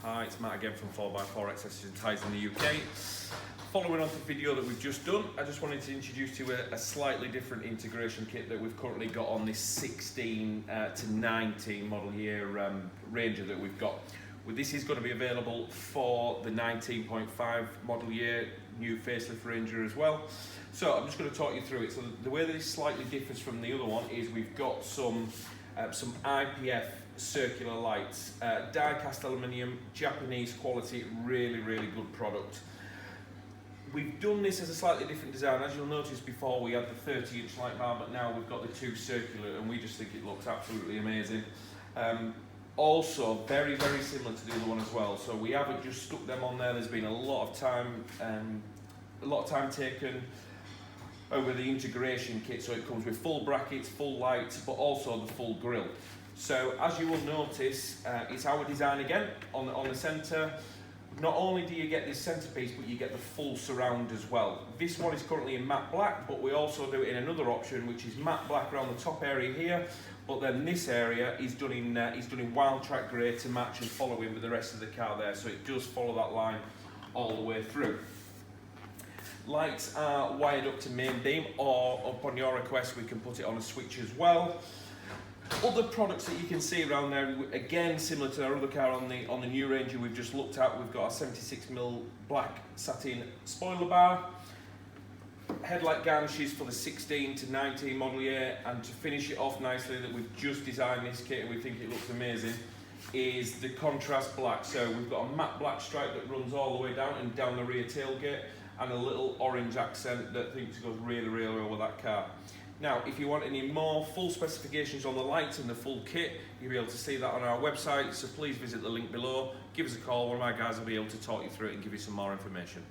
Hi, it's Matt again from 4x4 Accessories and Tyres in the UK. Following on to the video that we've just done, I just wanted to introduce to you a slightly different integration kit that we've currently got on this 16 to 19 model year Ranger that we've got. Well, this is going to be available for the 19.5 model year new facelift Ranger as well. So I'm just going to talk you through it. So the way that this slightly differs from the other one is we've got some IPF circular lights, die-cast aluminium, Japanese quality, really good product. We've done this as a slightly different design. As you'll notice, before we had the 30-inch light bar, but now we've got the two circular, and we just think it looks absolutely amazing. Also very similar to the other one as well, so we haven't just stuck them on there. There's been a lot of time taken over the integration kit, so it comes with full brackets, full lights, but also the full grille. So as you will notice, it's our design again on the centre. Not only do you get this centrepiece, but you get the full surround as well. This one is currently in matte black, but we also do it in another option, which is matte black around the top area here. But then this area is done in Wildtrak grey to match and follow in with the rest of the car there. So it does follow that line all the way through. Lights are wired up to main beam, or upon your request, we can put it on a switch as well. Other products that you can see around there, again similar to our other car on the new Ranger we've just looked at, we've got a 76mm black satin spoiler bar, headlight garnishes for the 16 to 19 model year, and to finish it off nicely, that we've just designed this kit and we think it looks amazing, is the contrast black. So we've got a matte black stripe that runs all the way down and down the rear tailgate, and a little orange accent that I think goes really well with that car. Now, if you want any more full specifications on the lights and the full kit, you'll be able to see that on our website, so please visit the link below, give us a call, one of my guys will be able to talk you through it and give you some more information.